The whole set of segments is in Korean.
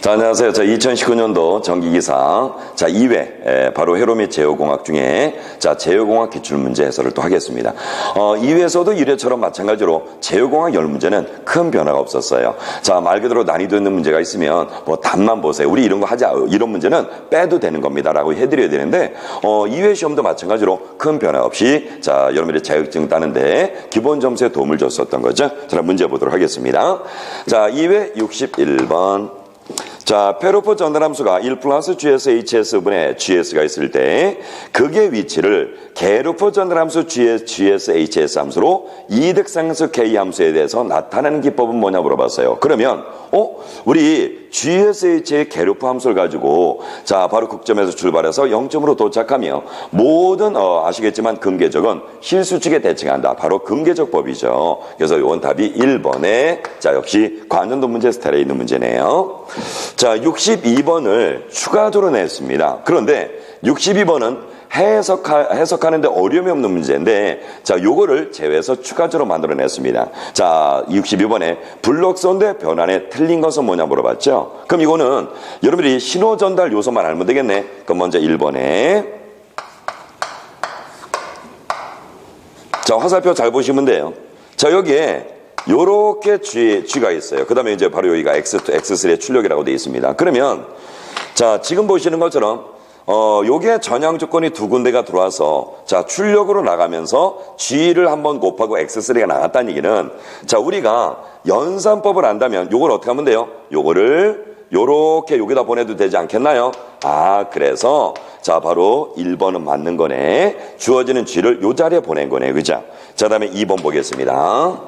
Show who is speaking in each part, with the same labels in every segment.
Speaker 1: 자, 안녕하세요. 2019년도 전기기사 2회 바로 회로 및 제어공학 중에 제어공학 기출문제 해설을 또 하겠습니다. 2회에서도 1회처럼 마찬가지로 제어공학 10문제는 큰 변화가 없었어요. 자, 말 그대로 난이도 있는 문제가 있으면 뭐 답만 보세요. 우리 이런 거 하자. 이런 문제는 빼도 되는 겁니다. 라고 해드려야 되는데 2회 시험도 마찬가지로 큰 변화 없이 여러분들이 자격증 따는데 기본 점수에 도움을 줬었던 거죠. 자, 문제 보도록 하겠습니다. 자, 2회 61번. 자, 페로포 전달함수가 1 플러스 GS HS분의 GS가 있을 때 극의 위치를 게르포 전달함수 GS HS 함수로 이득상수 K 함수에 대해서 나타내는 기법은 뭐냐 물어봤어요. 그러면 우리 GSH의 게르포 함수를 가지고 바로 극점에서 출발해서 0점으로 도착하며 모든 아시겠지만 근계적은 실수축에 대칭한다. 바로 근계적법이죠. 그래서 이건 답이 1번에 역시 관전도 문제 스타일에 있는 문제네요. 자, 62번을 추가적으로 냈습니다. 그런데 62번은 해석하는데 어려움이 없는 문제인데, 요거를 제외해서 추가적으로 만들어냈습니다. 자, 62번에 블록선대 변환에 틀린 것은 뭐냐 물어봤죠? 그럼 이거는 여러분들이 신호 전달 요소만 알면 되겠네. 그럼 먼저 1번에. 자, 화살표 잘 보시면 돼요. 자, 여기에 요렇게 G가 있어요. 그 다음에 이제 바로 여기가 X2, X3의 출력이라고 되어 있습니다. 그러면, 지금 보시는 것처럼 요게 전향 조건이 두 군데가 들어와서 출력으로 나가면서 G를 한번 곱하고 X3가 나갔다는 얘기는 우리가 연산법을 안다면 요걸 어떻게 하면 돼요? 요거를 요렇게 여기다 보내도 되지 않겠나요? 그래서 바로 1번은 맞는 거네. 주어지는 G를 요 자리에 보낸 거네. 그죠? 자, 다음에 2번 보겠습니다.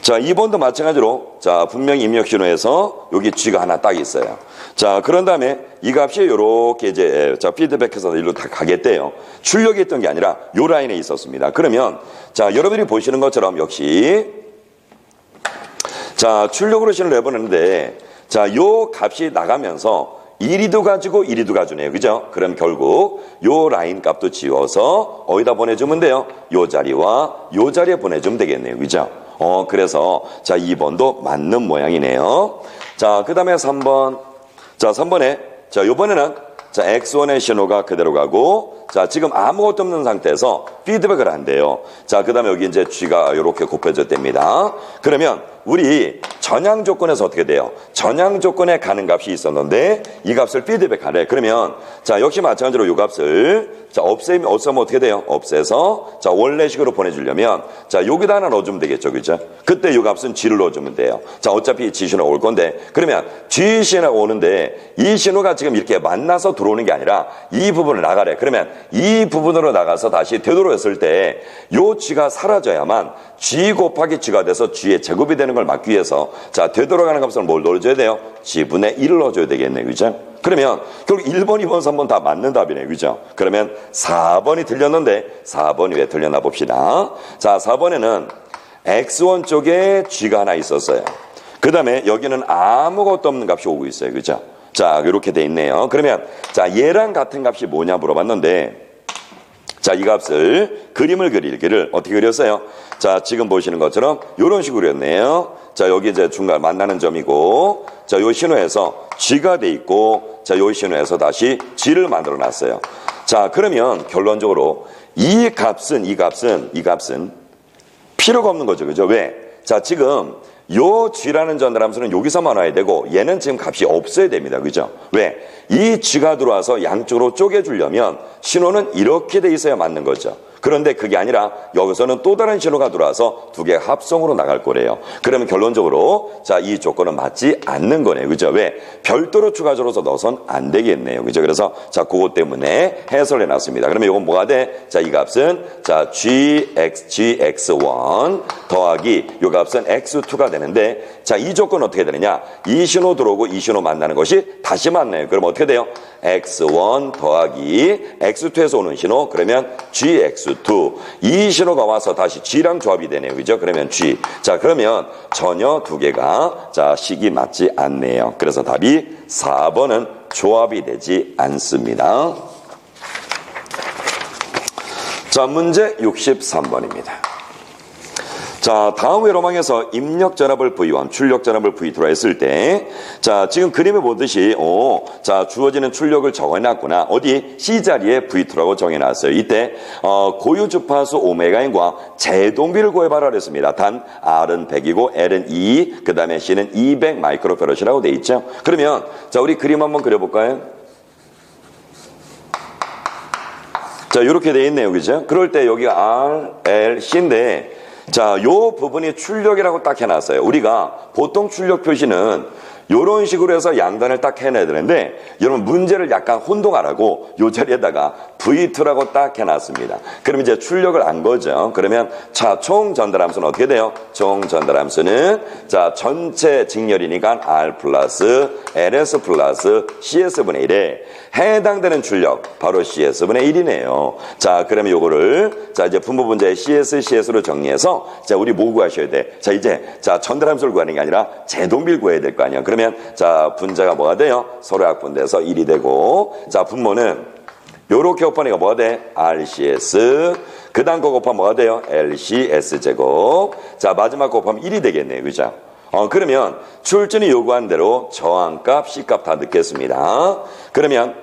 Speaker 1: 자, 2번도 마찬가지로 분명히 입력 신호에서 여기 G가 하나 딱 있어요. 자, 그런 다음에 이 값이 요렇게 이제 피드백해서 일로 다 가겠대요. 출력이 있던 게 아니라 요 라인에 있었습니다. 그러면 여러분들이 보시는 것처럼 역시 출력으로 신호를 내보냈는데 요 값이 나가면서 1위도 가지고 1위도 가주네요. 그죠? 그럼 결국 요 라인 값도 지워서 어디다 보내주면 돼요? 요 자리와 요 자리에 보내주면 되겠네요. 그죠? 그래서 2번도 맞는 모양이네요. 자, 그 다음에 3번. 자, 3번에 요번에는 X1의 신호가 그대로 가고 지금 아무것도 없는 상태에서 피드백을 한대요. 자, 그 다음에 여기 이제 G가 이렇게 곱해졌답니다. 그러면 우리 전향 조건에서 어떻게 돼요? 전향 조건에 가는 값이 있었는데 이 값을 피드백하래. 그러면 역시 마찬가지로 이 값을 없애면 어떻게 돼요? 없애서 원래식으로 보내주려면 여기다 하나 넣어주면 되겠죠. 그죠? 그때 이 값은 G를 넣어주면 돼요. 어차피 G 신호가 올 건데, 그러면 G 신호가 오는데 이 신호가 지금 이렇게 만나서 들어오는 게 아니라 이 부분을 나가래. 그러면 이 부분으로 나가서 다시 되돌아왔을 때 요 G가 사라져야만 G 곱하기 G가 돼서 G의 제곱이 되는 걸 막기 위해서 되돌아가는 값을 뭘 넣어줘야 돼요? G분의 1을 넣어줘야 되겠네. 그죠? 그러면 결국 1번, 2번, 3번 다 맞는 답이네. 그죠? 그러면 4번이 틀렸는데 4번이 왜 틀렸나 봅시다. 자, 4번에는 X1 쪽에 G가 하나 있었어요. 그 다음에 여기는 아무것도 없는 값이 오고 있어요. 그죠? 자, 이렇게 돼 있네요. 그러면 얘랑 같은 값이 뭐냐 물어봤는데, 이 값을 그림을 그리기를 어떻게 그렸어요? 지금 보시는 것처럼 이런 식으로 그렸네요. 여기 이제 중간 만나는 점이고, 요 신호에서 G가 돼 있고, 요 신호에서 다시 G를 만들어 놨어요. 그러면 결론적으로 이 값은 필요가 없는 거죠. 그죠? 왜? 지금 요 G라는 전달함수는 여기서만 와야 되고 얘는 지금 값이 없어야 됩니다. 그죠? 왜? 이 G가 들어와서 양쪽으로 쪼개주려면 신호는 이렇게 돼 있어야 맞는 거죠. 그런데 그게 아니라 여기서는 또 다른 신호가 들어와서 두 개가 합성으로 나갈 거래요. 그러면 결론적으로 이 조건은 맞지 않는 거네요. 그죠? 왜? 별도로 추가적으로 넣어서는 안 되겠네요. 그죠? 그래서 그것 때문에 해설해 놨습니다. 그러면 이건 뭐가 돼? 이 값은 GX1 더하기 이 값은 X2가 되는데 이 조건은 어떻게 되느냐? 이 신호 들어오고 이 신호 만나는 것이 다시 만나요. 그럼 어떻게 돼요? X1 더하기 X2에서 오는 신호, 그러면 GX2. 이 신호가 와서 다시 G랑 조합이 되네요. 그죠? 그러면 G. 그러면 전혀 두 개가 식이 맞지 않네요. 그래서 답이 4번은 조합이 되지 않습니다. 문제 63번입니다. 자, 다음 회로망에서 입력 전압을 V1, 출력 전압을 V2로 했을 때, 자, 지금 그림에 보듯이, 자, 주어지는 출력을 정해놨구나. 어디? C자리에 V2라고 정해놨어요. 이때, 고유 주파수 오메가인과 제동비를 구해봐라 그랬습니다. 단, R은 100이고, L은 2, 그 다음에 C는 200 마이크로페럿이라고 돼 있죠. 그러면, 자, 우리 그림 한번 그려볼까요? 자, 이렇게 돼 있네요. 그죠? 그럴 때 여기가 R, L, C인데, 자, 요 부분이 출력이라고 딱 해놨어요. 우리가 보통 출력 표시는 요런 식으로 해서 양단을 딱 해놔야 되는데, 여러분 문제를 약간 혼동하라고 요 자리에다가 V2라고 딱 해놨습니다. 그럼 이제 출력을 안 거죠. 그러면 자, 총 전달함수는 어떻게 돼요? 총 전달함수는 자, 전체 직렬이니까 R 플러스 LS 플러스 CS분의 1에 해당되는 출력 바로 CS분의 1이네요. 자, 그러면 요거를 자, 이제 분모 분자의 CS로 정리해서 자, 우리 뭐 구하셔야 돼? 자, 이제 자, 전달함수를 구하는 게 아니라 제동비를 구해야 될 거 아니야. 그러면 자, 분자가 뭐가 돼요? 서로 약분돼서 1이 되고, 자, 분모는 요렇게 곱하니까 뭐가 돼? RCS. 그 다음 거 곱하면 뭐가 돼요? LCS제곱. 자, 마지막 거 곱하면 1이 되겠네요. 그죠? 그러면 출전이 요구한 대로 저항값, C값 다 넣겠습니다. 그러면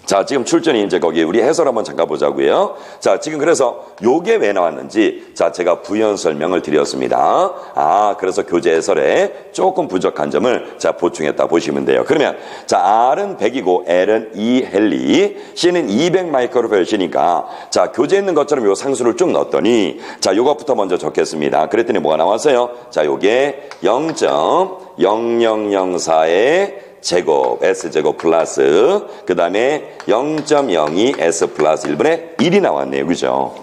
Speaker 1: 자, 지금 출전이 이제 거기 우리 해설 한번 잠깐 보자고요. 자, 지금 그래서 요게 왜 나왔는지 자, 제가 부연 설명을 드렸습니다. 아, 그래서 교재 해설에 조금 부족한 점을 자, 보충했다 보시면 돼요. 그러면 자, R은 100이고 L은 2헨리, C는 200 마이크로페럿이니까 자, 교재에 있는 것처럼 요 상수를 쭉 넣었더니 자, 요것부터 먼저 적겠습니다. 그랬더니 뭐가 나왔어요? 자, 요게 0.0004의 제곱, S제곱 플러스, 그 다음에 0.02 S 플러스 1분의 1이 나왔네요. 그죠?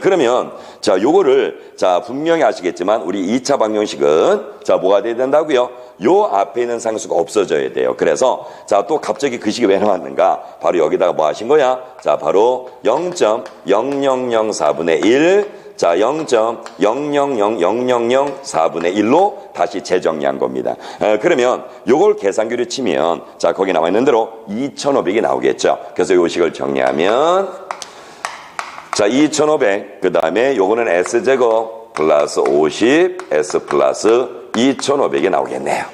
Speaker 1: 그러면, 자, 요거를, 자, 분명히 아시겠지만, 우리 2차 방정식은, 자, 뭐가 돼야 된다고요? 요 앞에 있는 상수가 없어져야 돼요. 그래서, 자, 또 갑자기 그 식이 왜 나왔는가? 바로 여기다가 뭐 하신 거야? 자, 바로 0.0004분의 1, 자, 0.000004분의 1로 다시 재정리한 겁니다. 그러면 요걸 계산기로 치면 자, 거기 나와 있는 대로 2500이 나오겠죠. 그래서 요 식을 정리하면 자, 2500, 그 다음에 요거는 S제곱 플러스 50, S 플러스 2500이 나오겠네요.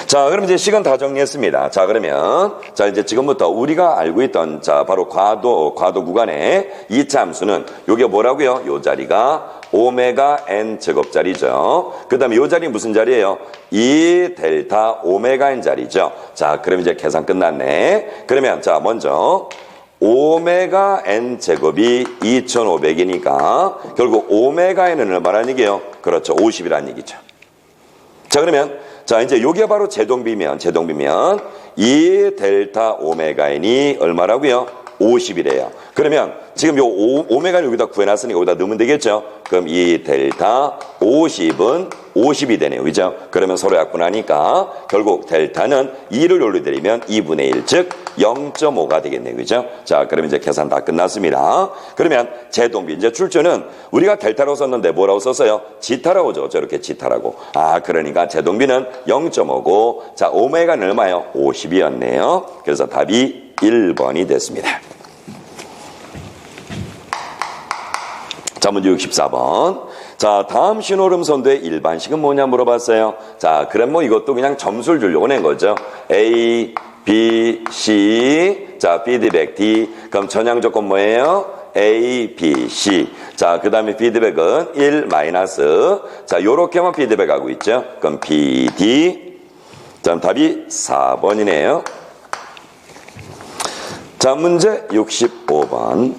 Speaker 1: 자, 그럼 이제 시간 다 정리했습니다. 자, 그러면 자, 이제 지금부터 우리가 알고 있던 자, 바로 과도 구간의 2차 함수는 요게 뭐라고요? 요 자리가 오메가 n 제곱자리죠. 그 다음에 요 자리 무슨 자리예요? 2 델타 오메가 n 자리죠. 자, 그럼 이제 계산 끝났네. 그러면 자, 먼저 오메가 n 제곱이 2500이니까 결국 오메가 n은 얼마라는 얘기예요? 그렇죠. 50이라는 얘기죠. 자, 그러면 자, 이제 요게 바로 제동비면 2 델타 오메가 n이 얼마라고요? 50이래요. 그러면 지금 요 오메가를 여기다 구해놨으니까 여기다 넣으면 되겠죠? 그럼 2 델타 50은 50이 되네요. 그죠? 그러면 서로 약분하니까 결국 델타는 2를 올려드리면 2분의 1, 즉 0.5가 되겠네요. 그죠? 자, 그럼 이제 계산 다 끝났습니다. 그러면 제동비, 이제 출처는 우리가 델타라고 썼는데 뭐라고 썼어요? 지타라고 죠. 저렇게 지타라고. 아, 그러니까 제동비는 0.5고, 자, 오메가는 얼마요? 50이었네요. 그래서 답이 1번이 됐습니다. 자, 문제 64번. 자, 다음 신호름 선도의 일반식은 뭐냐 물어봤어요. 자, 그럼 뭐 이것도 그냥 점수를 주려고 낸 거죠. A, B, C. 자, 피드백 D. 그럼 전향 조건 뭐예요? A, B, C. 자, 그 다음에 피드백은 1 마이너스. 자, 요렇게만 피드백하고 있죠. 그럼 B, D. 자, 답이 4번이네요. 자, 문제 65번.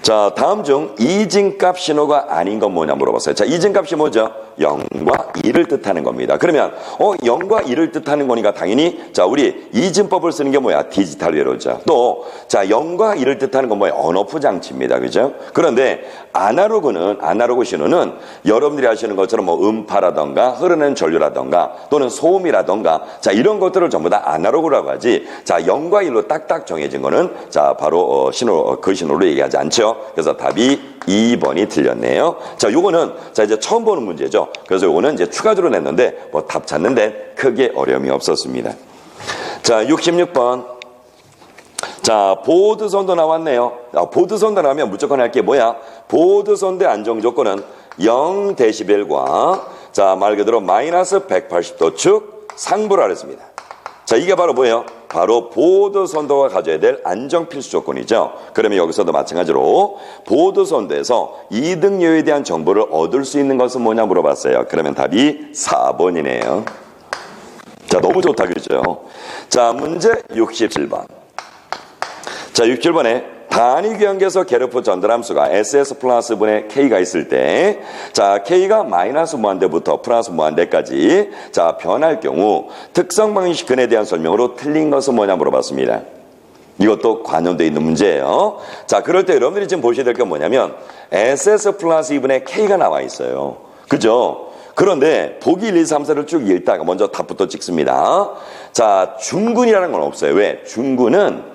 Speaker 1: 자, 다음 중 이진값 신호가 아닌 건 뭐냐 물어봤어요. 자, 이진값이 뭐죠? 0과 2를 뜻하는 겁니다. 그러면 0과 2를 뜻하는 거니까 당연히 자, 우리 이진법을 쓰는 게 뭐야? 디지털 회로죠. 또 자, 0과 2를 뜻하는 건 뭐야? 언오프 장치입니다. 그죠? 그런데 아날로그 신호는 여러분들이 아시는 것처럼 뭐 음파라던가 흐르는 전류라던가 또는 소음이라던가 자, 이런 것들을 전부 다 아날로그라고 하지. 자, 0과 1로 딱딱 정해진 거는 자, 바로 그 신호로 얘기하지 않죠. 그래서 답이 2번이 틀렸네요. 자, 요거는 자, 이제 처음 보는 문제죠. 그래서 요거는 이제 추가적으로 냈는데 뭐 답 찾는데 크게 어려움이 없었습니다. 자, 66번. 자, 보드선도 나왔네요. 보드선도 나오면 무조건 할 게 뭐야? 보드선대 안정 조건은 0dB과 자, 말 그대로 마이너스 180도 축 상부라 그랬습니다. 자, 이게 바로 뭐예요? 바로 보드선도가 가져야 될 안정 필수 조건이죠. 그러면 여기서도 마찬가지로 보드선도에서 이등요에 대한 정보를 얻을 수 있는 것은 뭐냐 물어봤어요. 그러면 답이 4번이네요. 자, 너무 좋다, 그죠? 자, 문제 67번. 자, 67번에 단위 귀환계에서 게르프 전달함수가 SS 플러스 분의 K가 있을 때, 자, K가 마이너스 무한대부터 플러스 무한대까지, 자, 변할 경우, 특성 방식 근에 대한 설명으로 틀린 것은 뭐냐 물어봤습니다. 이것도 관련되어 있는 문제예요. 자, 그럴 때 여러분들이 지금 보셔야 될 게 뭐냐면, SS 플러스 2분의 K가 나와 있어요. 그죠? 그런데 보기 1, 2, 3, 4를 쭉 읽다가 먼저 답부터 찍습니다. 자, 중근이라는 건 없어요. 왜? 중근은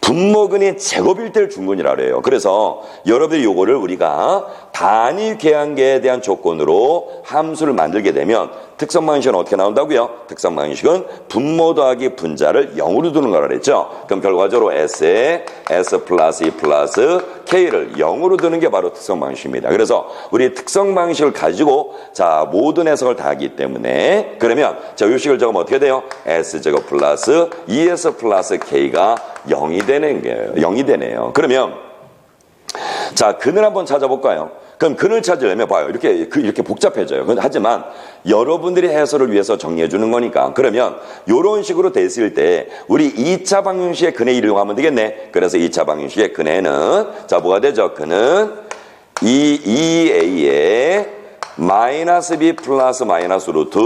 Speaker 1: 분모근이 제곱일 때를 중근이라고 해요. 그래서 여러분들이 요거를 우리가 단위 계량계에 대한 조건으로 함수를 만들게 되면 특성 방식은 어떻게 나온다고요? 특성 방식은 분모 더하기 분자를 0으로 두는 거라 그랬죠. 그럼 결과적으로 S에 S 플러스 2 플러스 K를 0으로 두는 게 바로 특성 방식입니다. 그래서 우리 특성 방식을 가지고 자, 모든 해석을 다 하기 때문에 그러면 자, 요 식을 적으면 어떻게 돼요? S제곱 플러스 2S 플러스 K가 0이 되는 거예요. 0이 되네요. 그러면 자, 근을 한번 찾아볼까요? 그럼 근을 찾으려면 봐요. 이렇게 복잡해져요. 하지만 여러분들이 해설을 위해서 정리해 주는 거니까. 그러면 이런 식으로 됐을 때 우리 2차 방정식의 근의 1을 이용하면 되겠네. 그래서 2차 방정식의 근에는 자, 뭐가 되죠? 근은 2a에 마이너스 b 플러스 마이너스 루트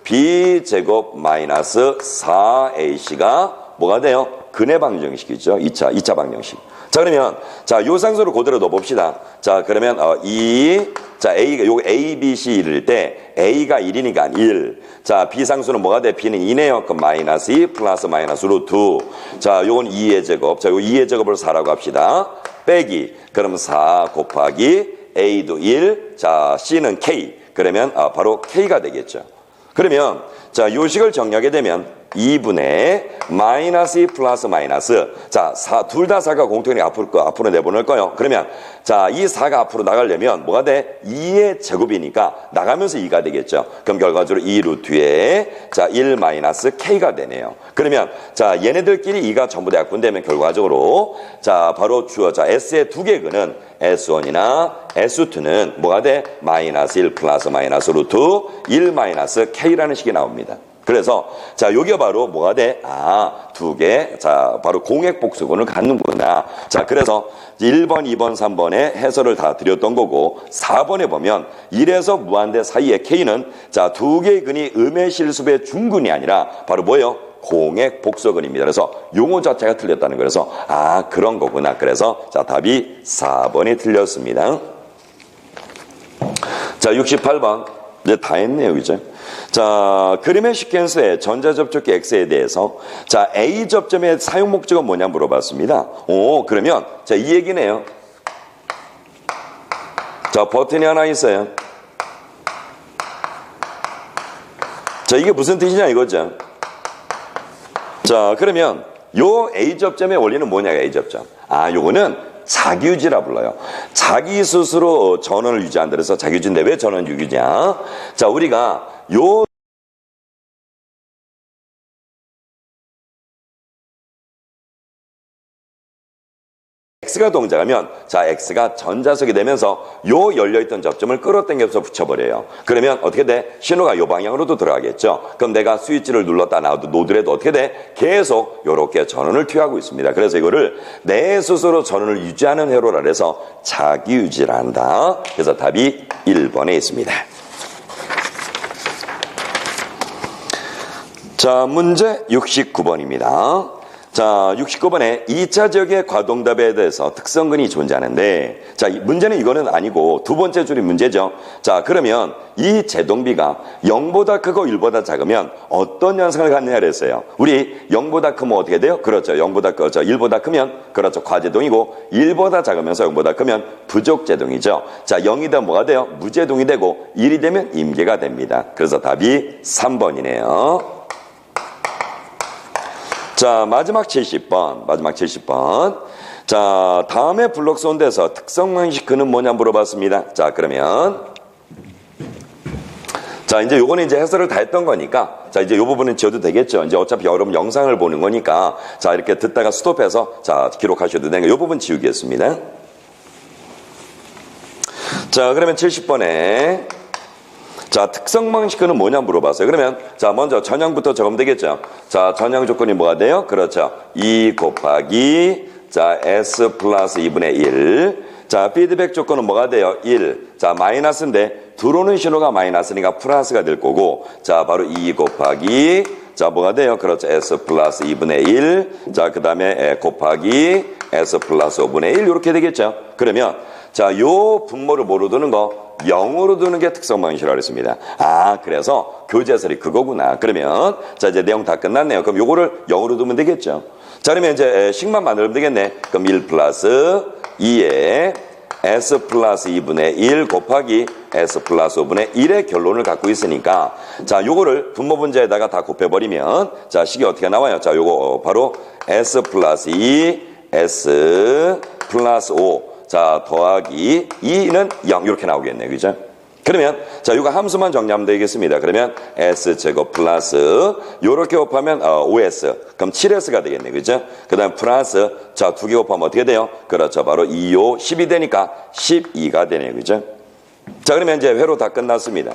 Speaker 1: b 제곱 마이너스 4ac가 뭐가 돼요? 근의 방정식이죠. 2차 방정식. 자, 그러면, 자, 요 상수를 그대로 넣어봅시다. 자, 그러면, 자, A가, 요 A, B, C 이럴 때, A가 1이니까 1. 자, B 상수는 뭐가 돼? B는 2네요. 그럼 마이너스 2 플러스 마이너스 루트. 자, 요건 2의 제곱. 자, 요 2의 제곱을 4라고 합시다. 빼기. 그럼 4 곱하기 A도 1. 자, C는 K. 그러면, 바로 K가 되겠죠. 그러면, 자, 요 식을 정리하게 되면, 2분의 마이너스 2 플러스 마이너스 자, 둘 다 4가 공통이 앞으로 내보낼 거예요. 그러면 자, 이 4가 앞으로 나가려면 뭐가 돼? 2의 제곱이니까 나가면서 2가 되겠죠. 그럼 결과적으로 2 루트에 자, 1 마이너스 K가 되네요. 그러면 자, 얘네들끼리 2가 전부 다 약분되면 결과적으로 자, 바로 자, S의 두 개 근은 S1이나 S2는 뭐가 돼? 마이너스 1 플러스 마이너스 루트 1 마이너스 K라는 식이 나옵니다. 그래서 자, 요게 바로 뭐가 돼? 두 개. 자, 바로 공액 복수근을 갖는구나. 자, 그래서 1번, 2번, 3번에 해설을 다 드렸던 거고 4번에 보면 1에서 무한대 사이의 K는 자, 두 개의 근이 음의 실습의 중근이 아니라 바로 뭐예요? 공액 복수근입니다. 그래서 용어 자체가 틀렸다는 거예요. 그래서 그런 거구나. 그래서 자, 답이 4번이 틀렸습니다. 자, 68번. 이제 다 했네요. 그죠? 자, 그림의 시퀀스의 전자접촉기 X에 대해서 자, A 접점의 사용 목적은 뭐냐 물어봤습니다. 그러면 자, 이 얘기네요. 자, 버튼이 하나 있어요. 자, 이게 무슨 뜻이냐 이거죠. 자, 그러면 요 A 접점의 원리는 뭐냐, A 접점. 요거는 자기유지라 불러요. 자기 스스로 전원을 유지한다. 그래서 자기유지인데 왜 전원 유지냐? 자, 우리가 요 X가 동작하면 자, X가 전자석이 되면서 요 열려있던 접점을 끌어당겨서 붙여버려요. 그러면 어떻게 돼? 신호가 요 방향으로도 들어가겠죠. 그럼 내가 스위치를 눌렀다 놓더라도 어떻게 돼? 계속 요렇게 전원을 투여하고 있습니다. 그래서 이거를 내 스스로 전원을 유지하는 회로라 해서 자기유지를 한다. 그래서 답이 1번에 있습니다. 자, 문제 69번입니다. 자, 69번에 2차 지역의 과동답에 대해서 특성근이 존재하는데, 자, 문제는 이거는 아니고 두 번째 줄이 문제죠. 자, 그러면 이 제동비가 0보다 크고 1보다 작으면 어떤 현상을 갖느냐 그랬어요. 우리 0보다 크면 어떻게 돼요? 그렇죠. 1보다 크면 그렇죠. 과제동이고 1보다 작으면서 0보다 크면 부족제동이죠. 자, 0이다 뭐가 돼요? 무제동이 되고 1이 되면 임계가 됩니다. 그래서 답이 3번이네요. 자, 마지막 70번. 자, 다음에 블록 쏜데서 특성 방식 그는 뭐냐 물어봤습니다. 자, 그러면 자, 이제 요거는 이제 해설을 다 했던 거니까 자, 이제 요 부분은 지워도 되겠죠. 이제 어차피 여러분 영상을 보는 거니까 자, 이렇게 듣다가 스톱해서 자, 기록하셔도 되는 거. 요 부분 지우겠습니다. 자, 그러면 70번에 자, 특성 방식은 뭐냐 물어봤어요. 그러면 자, 먼저 전형부터 적으면 되겠죠. 자, 전형 조건이 뭐가 돼요? 그렇죠. 2 곱하기 자, S 플러스 2분의 1. 자, 피드백 조건은 뭐가 돼요? 1. 자, 마이너스인데 들어오는 신호가 마이너스니까 플러스가 될 거고 자, 바로 2 곱하기 자, 뭐가 돼요? 그렇죠. S 플러스 2분의 1. 자, 그 다음에 곱하기 S 플러스 5분의 1 이렇게 되겠죠. 그러면 자, 요 분모를 뭐로 두는 거? 0으로 두는 게 특성 방식이라고 했습니다. 아, 그래서 교재 해설이 그거구나. 그러면 자, 이제 내용 다 끝났네요. 그럼 요거를 0으로 두면 되겠죠. 자, 그러면 이제 식만 만들면 되겠네. 그럼 1 플러스 2에 S 플러스 2분의 1 곱하기 S 플러스 5분의 1의 결론을 갖고 있으니까 자, 요거를 분모 분자에다가 다 곱해버리면 자, 식이 어떻게 나와요? 자, 요거 바로 S 플러스 2 S 플러스 5 자, 더하기 2는 0 이렇게 나오겠네요. 그죠? 그러면 자, 이거 함수만 정리하면 되겠습니다. 그러면 S제곱 플러스 요렇게 곱하면 5S 그럼 7S가 되겠네요. 그죠? 그 다음 플러스 자, 2개 곱하면 어떻게 돼요? 그렇죠. 바로 2, 5, 10이 되니까 12가 되네요. 그죠? 자, 그러면 이제 회로 다 끝났습니다.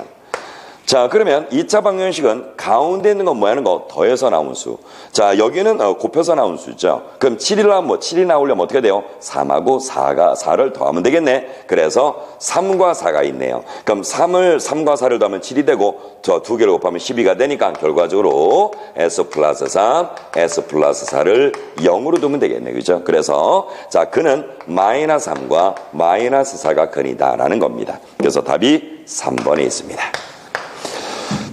Speaker 1: 자, 그러면 2차 방정식은 가운데 있는 건 뭐 하는 거? 더해서 나온 수. 자, 여기는 곱해서 나온 수죠. 그럼 7이 나오려면 어떻게 돼요? 3하고 4를 더하면 되겠네. 그래서 3과 4가 있네요. 그럼 3과 4를 더하면 7이 되고 저 두 개를 곱하면 12가 되니까 결과적으로 S 플러스 3, S 플러스 4를 0으로 두면 되겠네. 그죠? 그래서 자, 그는 마이너스 3과 마이너스 4가 근이다라는 겁니다. 그래서 답이 3번에 있습니다.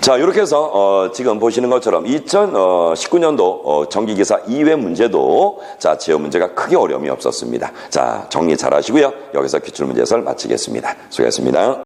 Speaker 1: 자, 이렇게 해서 지금 보시는 것처럼 2019년도 정기기사 2회 문제도 자, 지어 문제가 크게 어려움이 없었습니다. 자, 정리 잘 하시고요. 여기서 기출문제 해설 마치겠습니다. 수고하셨습니다.